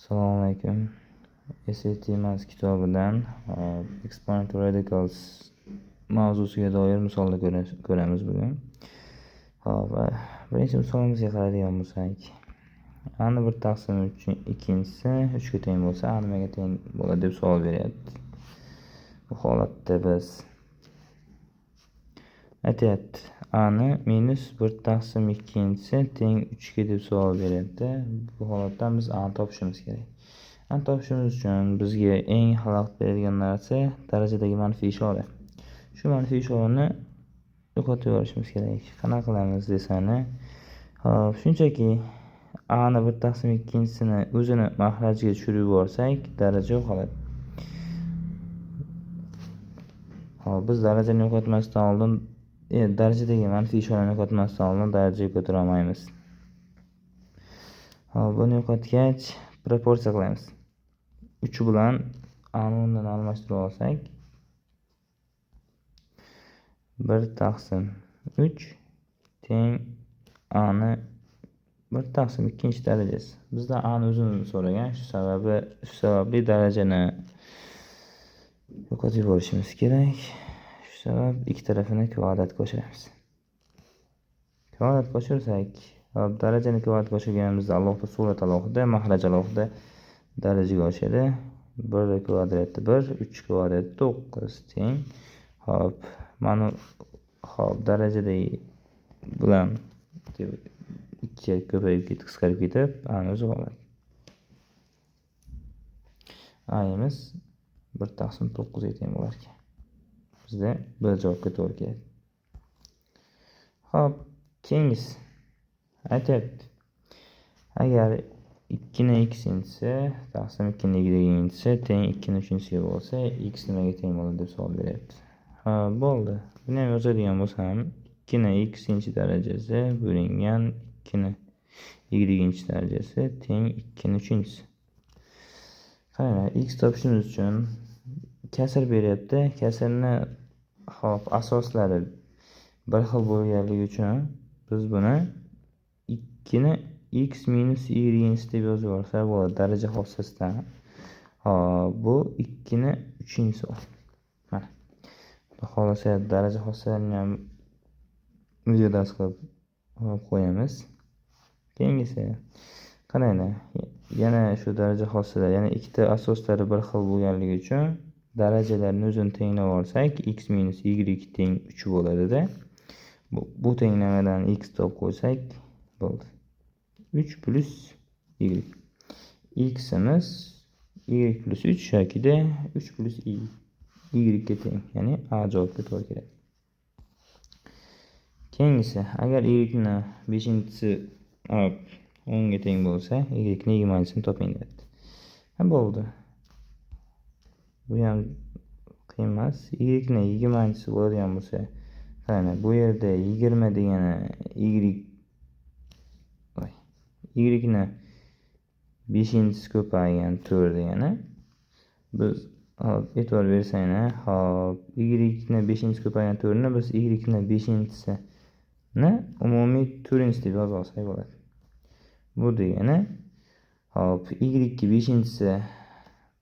Assalomu alaykum. SAT Maths kitobidan Exponential Radicals mavzusiga doir misolni ko'ramiz bugun. Hop, birinchi misolimizga qaraydigan bo'lsak, a ni 1/3 ikkinchisi 3 ga teng bo'lsa, a nimaga teng bo'ladi deb savol beryapti. Bu holatda biz aytyapti, a ni -1/2 ikkinchisi teng 3 ga deb savol beryapti. Bu holatda biz a ni topishimiz kerak. A ni topishimiz uchun bizga eng xalaqit beradigan narsa darajadagi manfiy ishora. Shu manfiy ishorani yo'qotib yuborishimiz kerak. Qanaqa qilamiz desani, hop, shunchaki a ni 1/2 ikkinchisini o'zini maxrajiga tushirib yuborsak, daraja yo'qoladi. Hop, biz darajani yo'qotmasdan oldin, darajadagi manfiy ishorani yo'qotmasdan oldin darajaga ko'tara olmaymiz. Hop, buni yo'qotgach, proporsiya qilamiz. 3 bilan a ni o'rnini almashtirib olsak, 1/3 teng a ni 1/2 ikkinchi darajasi. Bizdan a ni o'zini so'ragan, shu sababli darajani yo'qotib yuborishimiz kerak. Shu sabab ikki tarafini kvadratga oshiramiz. Kvadratga oshirsak, darajani kvadratga oshirganimizda alohida surat alohida, mahraj alohida darajaga oshadi. 1 kvadrati 1, 3 kvadrati 9 teng. Hop, mana hop, darajadagi bilan 2 ga ko'payib ketib, qisqarib ketib, a ni o'zi qoladi. A imiz 1/9 ga teng bo'lar ekan. Bizda bir javobga to'g'ri keladi. Hop, keyingisi aytyapti, agar 2 ni x-inchisi taqsim 2 ni y-inchisi teng 2 ni 3-inchisiga bo'lsa, x nimaga teng bo'ladi deb savol beryapti. Ha, bo'ldi. Buni ham yozadigan bo'lsam, 2 ni x-inchi darajasi bo'lingan 2 ni y-inchi darajasi teng 2 ni 3-inchisi. Qaranglar, x topishimiz uchun kasr beryapti. Kasrni hop, asoslari bir xil bo'lganligi uchun biz buni 2 ni x minus y-inchi deb yozib yuborsak bo'ladi daraja xossasidan. Hop, bu 2 ni 3-inchisi. Mana. Xohlasa daraja xossalarini ham video dars qilib qo'yamiz. Keyingisi qaranglar, yana shu daraja xossalar, yana ikkita asoslari bir xil bo'lganligi uchun darajalarni o'zini tenglab olsak, x minus y teng 3 bo'ladi-da. Bu tenglamadan x topib qo'ysak bo'ldi. 3 plus y. X imiz y plus 3 shakilda 3 plus y ga teng, ya'ni a javobga to'g'ri keladi. Keyingisi, agar y ni 5-inchisi 10 ga teng bo'lsa, y ni 20-chisini toping deyapti. Ha, bo'ldi. Bu ham qiyin emas. Y ni 20-chisi bo'ladigan bo'lsa, qaranglar, bu yerda 20 degani y ni 5-inchisi ko'paygan 4 degani. Biz hop, e'tibor bersanglar, hop, y ni 5-inchisi ko'paygan 4 ni biz y ni 5-inchisini umumiy 4-inchi deb yozib olsak bo'ladi. Bu degani, hop, y ni 5-inchisi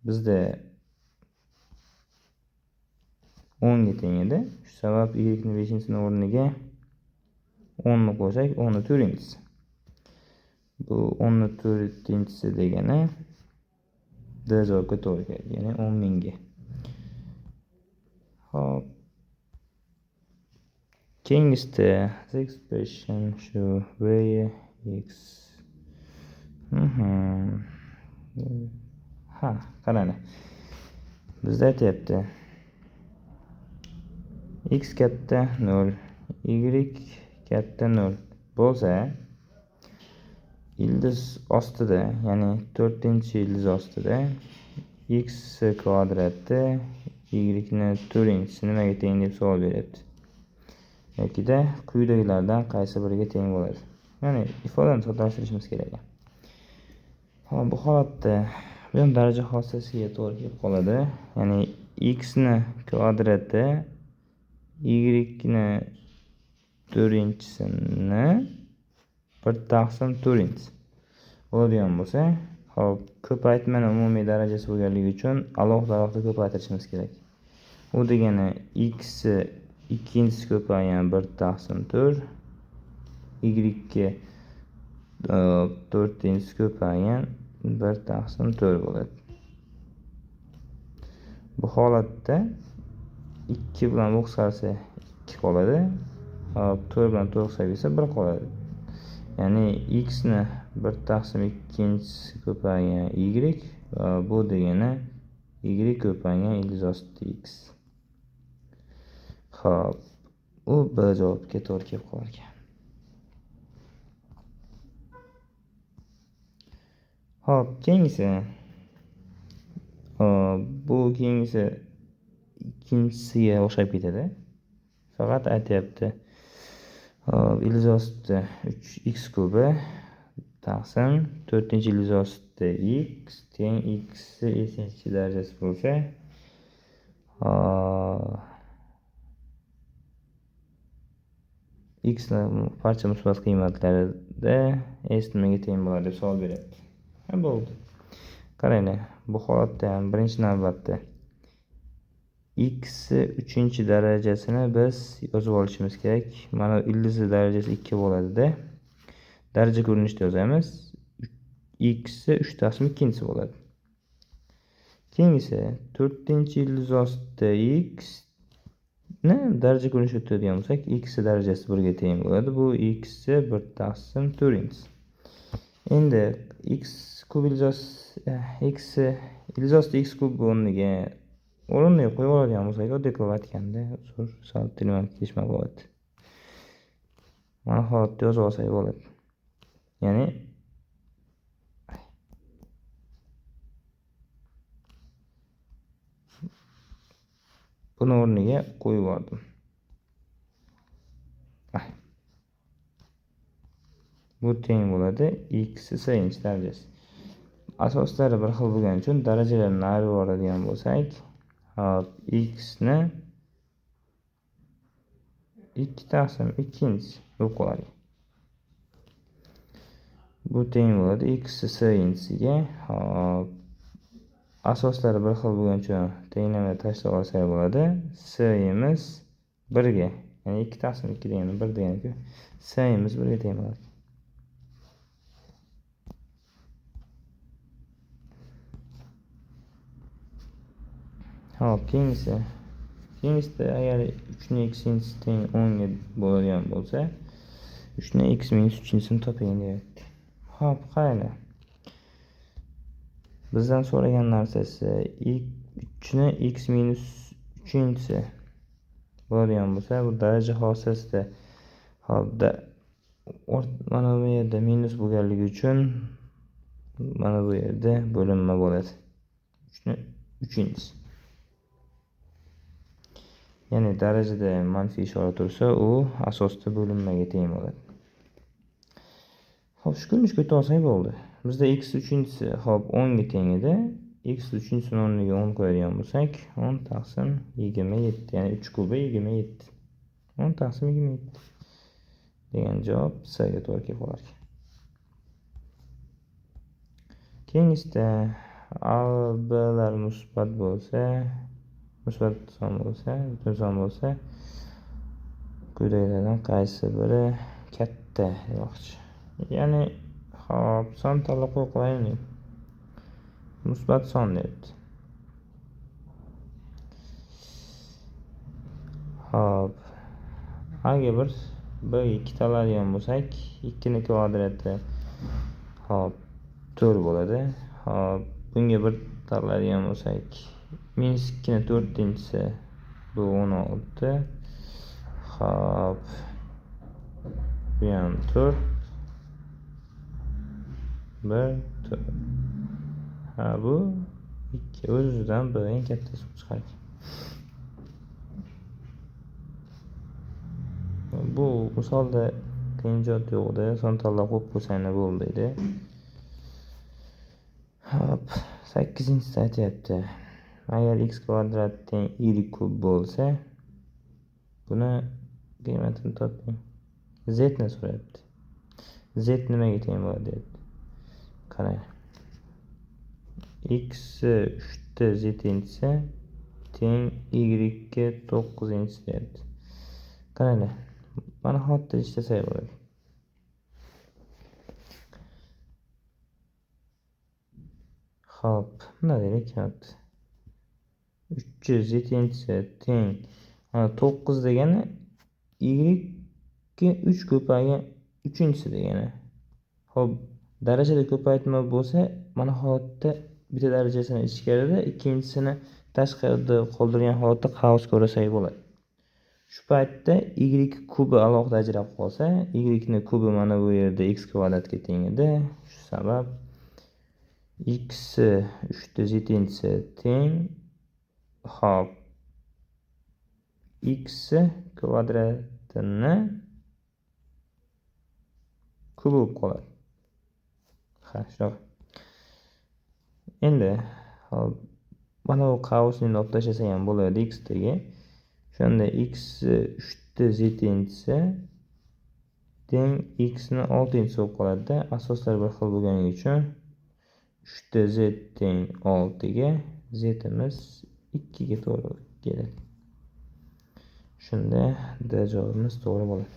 bizda 10 ga teng edi. Shu sabab y ni 5-inchisini o'rniga 10 ni qo'ysak, 10 ni 4-inchisi. Bu 10 ni 4-inchisi degani d javobga to'g'ri keladi, ya'ni 10.000 ga. Hop. Keyingisida this expression shu where x. Ha, qaranglar. Bizda aytyapti, x katta 0, y katta 0 bo'lsa, ildiz ostida, ya'ni 4-ildiz ostida x kvadrati y ni 4-inchisi nimaga teng deb savol beryapti. Yoki-da quyidagilardan qaysi biriga teng bo'ladi? Ya'ni ifodani soddalashtirishimiz kerak. Hop, bu holatda bu ham daraja xossasiga to'g'ri kelib qoladi. Ya'ni x ni kvadrati y ni 4-inchisini 1/4 bo'ladigan bo'lsa, Hop, ko'paytmani umumiy darajasi bo'lganligi uchun alohida ko'paytirishimiz kerak. U degani x ikkinchisi ko'paygan 1/4, y ga 4-inchisi ko'paygan 1/4 bo'ladi. Bu holatda 2 bilan o'xsharsa 2 qoladi. 4 bilan to'qsalsa 1 qoladi. Ya'ni x ni 1/2 ko'paygan y, bu degani y ko'paygan x. Xo'p, u B javobga to'g'ri kelib qolar ekan. Xo'p, keyingisi. Bu keyingisi ikkinchisiga o'xshab ketadi. Faqat aytyapti. Ildiz ostida 3x kubi taqsim 4-ildiz ostida x teng x eshinchi darajasi bo'lsa, x ning barcha musbat qiymatlarida s nimaga teng bo'ladi deb savol beryapti. Bo'ldi. Qaranglar, bu holatda ham birinchi navbatda x 3-darajasini biz yozib olishimiz kerak. Mana ildiz darajasi 2 bo'ladi-da. Daraja ko'rinishida yozamiz. X 3/2 bo'ladi. Keyingisi 4-ildiz ostida x ni daraja ko'rinishida o'tadigan bo'lsak, x darajasi 1 ga teng bo'ladi. Bu x 1/4. Endi x kub ildiz ostida x kub o'rniga qo'yib oladigan bo'lsak, oddiy qilib aytganda, sal tilman ketishma bo'ladi. Mana holatda yozib olsak bo'ladi. Ya'ni buni o'rniga qo'yib oldim. Bu teng bo'ladi x s darajasi. Asoslari bir xil bo'lgani uchun darajalarni ayirib oladigan bo'lsak, x ni 2/2 bo'lib qoladi. Bu teng bo'ladi x s-ga. Asoslari bir xil bo'lgani uchun tenglamani tashlab olsak bo'ladi. S-imiz 1 ga, ya'ni 2/2 degani 1 degani-ku. S-imiz 1 ga teng bo'ladi. Hop, keyingisida agar 3 ning x teng 10 ga bo'ladigan bo'lsa, 3 ning x minus 3-sini toping deyapti. Hop, qaranglar. Bizdan so'ragan narsasi 3 ning x minus 3-si bo'ladigan bo'lsa, bu daraja hosilida mana bu yerda minus bo'lganligi uchun mana bu yerda bo'linma bo'ladi. 3 ning 3-si. Ya'ni darajada manfiy ishora tursa, u asosda bo'linmaga teng bo'ladi. Xo'p, shu ko'rinishga o'tib olsak bo'ldi. Bizda x 3-si 10 ga teng edi. X 3-sini o'rniga 10 qo'yadigan bo'lsak, 10/27, ya'ni 3 kubi 27. 10/27 degan javob C ga to'g'ri kelib qolar ekan. Keyingisida A va B lar musbat son bo'lsa, butun son bo'lsa, quyidagilardan qaysi biri katta demoqchi. Ya'ni son tanlab qo'yaylik. Musbat son deyapti. Hop. Agar bir B 2 tanlaydigan bo'lsak, 2 ning kvadrati 4 bo'ladi. Hop, bunga 1 tanlaydigan bo'lsak, minus 2 ning 4-si bu 16. Hop. Bu ham 4. 1 4. Bu 2 o'zidan B eng kattasi chiqar. Bu misolda qiyinchilik yo'qda, son tanlab qo'yib qo'ysanglar bo'ldi edi. Hop, 8-inchisida aytyapti. Agar x kvadrat teng y kub bo'lsa, buni qiymatini toping. Z ni so'rayapti. Z nimaga teng bo'ladi deyapti. Qarang. x 3'te z inchisi teng y ga 9 inchisi deyapti. Qaranglar. Mana holatda ishlasak bo'ladi. Xo'p, bunda deylik, 300 z inchisi teng 9 degani y ga 3 ko'paygan 3-inchisi degani. Xo'p, darajada ko'paytma bo'lsa, mana holatda bitta darajasini ichkarida, ikkinchisini tashqarida qoldirgan holatda qavs ko'rasak bo'ladi. Shu paytda y kubi alohida ajrab qolsa, y ni kubi mana bu yerda x kvadratga teng edi. Shu sabab x 3 z inchisi teng hop x kvadratini kubi bo'lib qoladi. Ha, shunaqa. Endi hop mana bu qavsni olib tashlasa ham bo'ladi x dagi. Shunda x 3 z inchisi teng x ni 6-inchisi bo'lib qoladi-da. Asoslar bir xil bo'lgani uchun 3 z teng 6 ga z imiz 2 ga to'g'ri keladi. Shunda D javobimiz to'g'ri bo'ladi.